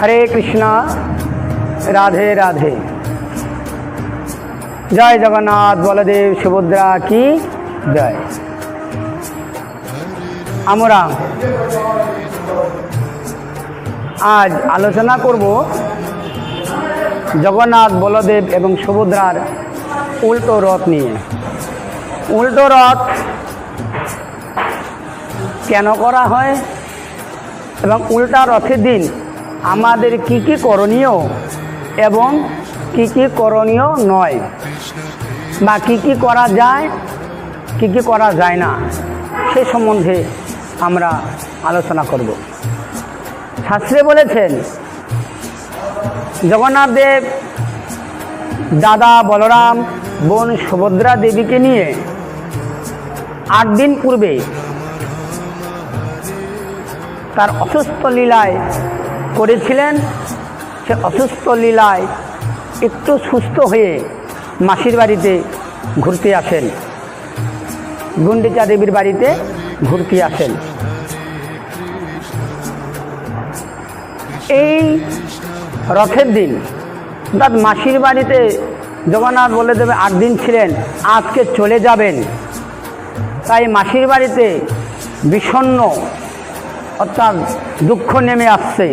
हरे कृष्णा राधे राधे। जय जगन्नाथ बलदेव सुभद्रा की जय। আমরা আজ আলোচনা করব জগন্নাথ বলদেব এবং সুভদ্রার উল্টো রথ নিয়ে। উল্টো রথ কেন করা হয় এবং উল্টা রথের দিন আমাদের কি কি করণীয় এবং কি কি করণীয় নয়, বা কি কি করা যায় কি কি করা যায় না, সে সম্বন্ধে আমরা আলোচনা করব। শাস্ত্রে বলেছেন জগন্নাথ দেব দাদা বলরাম বোন সুভদ্রা দেবীকে নিয়ে 8 দিন পূর্বে তার অসুস্থ লীলায় করেছিলেন। সে অসুস্থ লীলায় একটু সুস্থ হয়ে মাসির বাড়িতে ঘুরতে আসেন, গুন্ডিচা দেবীর বাড়িতে ঘুরতে আসেন। এই রথের দিন অর্থাৎ মাসির বাড়িতে জগন্নাথ বলদেব 8 দিন ছিলেন, আজকে চলে যাবেন। তাই মাসির বাড়িতে বিষণ্ণ অর্থাৎ দুঃখ নেমে আসছে,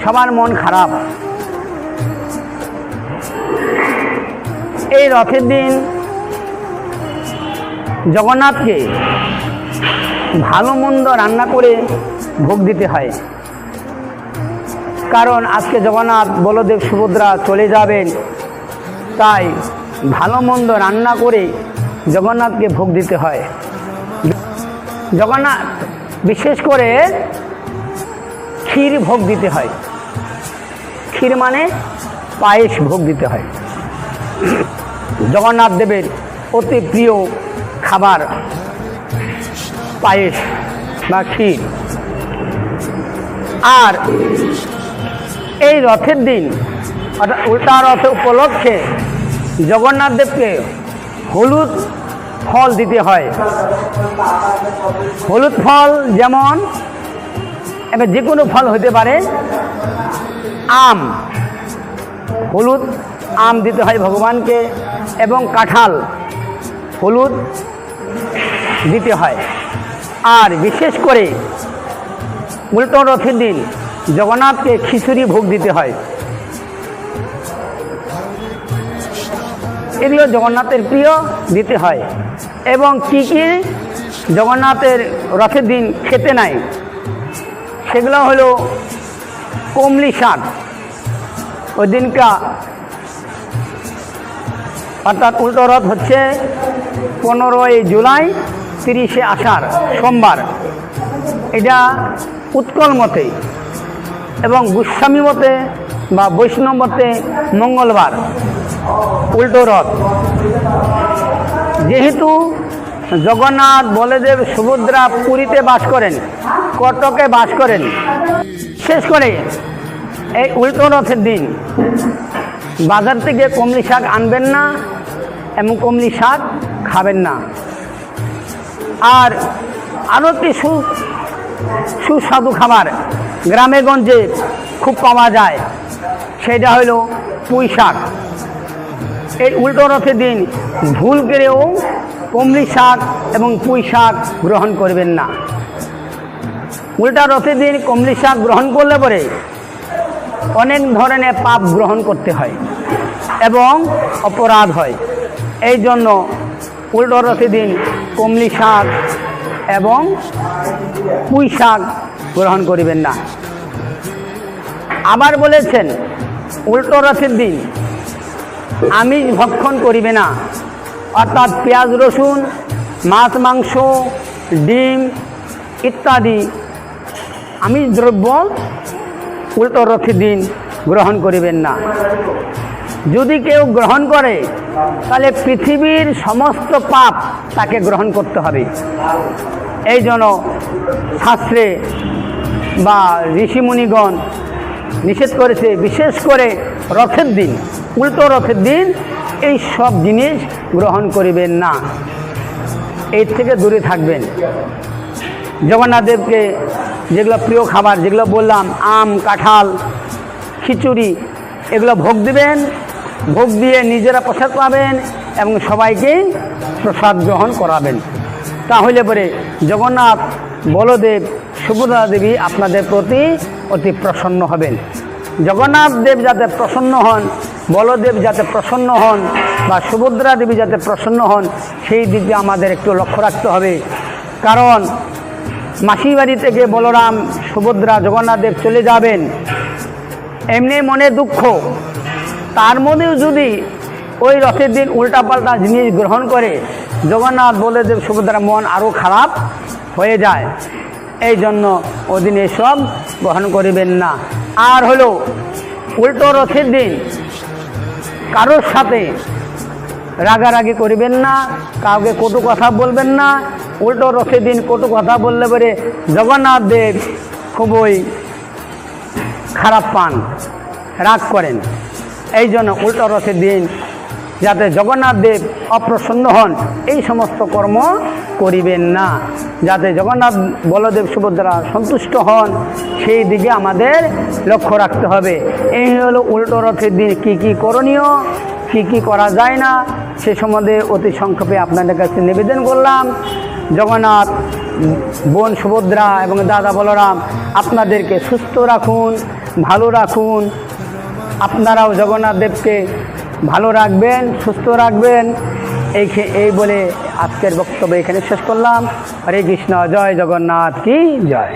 সবার মন খারাপ। এই রথের দিন জগন্নাথকে ভালো মন্দ রান্না করে ভোগ দিতে হয়, কারণ আজকে জগন্নাথ বলদেব সুভদ্রা চলে যাবেন। তাই ভালো মন্দ রান্না করে জগন্নাথকে ভোগ দিতে হয়। জগন্নাথ বিশেষ করে ক্ষীর ভোগ দিতে হয়। ক্ষীর মানে পায়েস ভোগ দিতে হয়। জগন্নাথ দেবের অতি প্রিয় খাবার পায়েস বা ক্ষীর। আর এই রথের দিন অর্থাৎ উল্টা রথ উপলক্ষে জগন্নাথ দেবকে হলুদ ফল দিতে হয়। হলুদ ফল যেমন এবার যে কোনো ফল হতে পারে, আম, হলুদ আম দিতে হয় ভগবানকে, এবং কাঁঠাল হলুদ দিতে হয়। আর বিশেষ করে উল্টো রথের দিন জগন্নাথকে খিচুড়ি ভোগ দিতে হয়। এগুলো জগন্নাথের প্রিয়, দিতে হয়। এবং কি কি জগন্নাথের রথের দিন খেতে নাই, সেগুলো হলো কমলি শাক। ওই দিনটা অর্থাৎ উল্টো রথ হচ্ছে 15ই জুলাই 30শে আষাঢ় সোমবার। এটা উৎকল মতে এবং গোস্বামী মতে বা বৈষ্ণব মতে মঙ্গলবার উল্টো রথ। যেহেতু জগন্নাথ বলদেব সুভদ্রা পুরীতে বাস করেন, কটকে বাস করেন, শেষ করে এই উল্টো রথের দিন বাজার থেকে কমলি শাক আনবেন না এবং কমলি শাক খাবেন না। আর আরও একটি সুস্বাদু খাবার গ্রামে গঞ্জে খুব পাওয়া যায়, সেটা হলো পুঁই শাক। এই উল্টো রথের দিন ভুল করেও কমলি শাক এবং পুঁই শাক গ্রহণ করবেন না। উল্টা রথের দিন কমলি শাক গ্রহণ করলে পরে অনেক ধরনের পাপ গ্রহণ করতে হয় এবং অপরাধ হয়। এই জন্য উল্টো রথের দিন কমলি শাক এবং পুঁই শাক গ্রহণ করিবেন না। আবার বলেছেন উল্টো রথের দিন আমিষ ভক্ষণ করিবে না, অর্থাৎ পেঁয়াজ রসুন, মাছ মাংস, ডিম ইত্যাদি আমিষ দ্রব্য উল্টো রথের দিন গ্রহণ করিবেন না। যদি কেউ গ্রহণ করে তাহলে পৃথিবীর সমস্ত পাপ তাকে গ্রহণ করতে হবে। এই জন্য শাস্ত্রে বা ঋষিমুনিগণ নিষেধ করেছে, বিশেষ করে রথের দিন, উল্টো রথের দিন এই সব জিনিস গ্রহণ করিবেন না, এর থেকে দূরে থাকবেন। জগন্নাথ দেবকে যেগুলো প্রিয় খাবার, যেগুলো বললাম আম, কাঁঠাল, খিচুড়ি, এগুলো ভোগ দিবেন। ভোগ দিয়ে নিজেরা প্রসাদ পাবেন এবং সবাইকেই প্রসাদ গ্রহণ করাবেন। তাহলে পরে জগন্নাথ, বলদেব, সুভদ্রা দেবী আপনাদের প্রতি অতি প্রসন্ন হবেন। জগন্নাথ দেব যাতে প্রসন্ন হন, বলদেব যাতে প্রসন্ন হন বা সুভদ্রা দেবী যাতে প্রসন্ন হন, সেই দিকে আমাদের একটু লক্ষ্য রাখতে হবে। কারণ মাসির বাড়ি থেকে বলরাম, সুভদ্রা, জগন্নাথ দেব চলে যাবেন, এমনি মনে দুঃখ, তার মধ্যেও যদি ওই রথের দিন উল্টাপাল্টা জিনিস গ্রহণ করে জগন্নাথ, বলদেব, সুভদ্রার মন আরও খারাপ হয়ে যায়। এই জন্য ওদিন এসব গ্রহণ করিবেন না। আর হলো উল্টো রথের দিন কারোর সাথে রাগারাগি করিবেন না, কাউকে কটু কথা বলবেন না। উল্টো রথের দিন কটু কথা বললে পরে জগন্নাথ দেব খুবই খারাপ পান, রাগ করেন। এই জন্য উল্টো রথের দিন যাতে জগন্নাথ দেব অপ্রসন্ন হন, এই সমস্ত কর্ম করিবেন না। যাতে জগন্নাথ, বলদেব, সুভদ্রা সন্তুষ্ট হন, সেই দিকে আমাদের লক্ষ্য রাখতে হবে। এই হলো উল্টো রথের দিন কি কি করণীয়, কি কি করা যায় না, সে সম্বন্ধে অতি সংক্ষেপে আপনাদের কাছে নিবেদন করলাম। জগন্নাথ, বোন সুভদ্রা এবং দাদা বলরাম আপনাদেরকে সুস্থ রাখুন, ভালো রাখুন। আপনারাও জগন্নাথ দেবকে ভালো রাখবেন, সুস্থ রাখবেন। এই বলে আজকের বক্তব্য এখানে শেষ করলাম। হরে কৃষ্ণ, জয় জগন্নাথ কি জয়।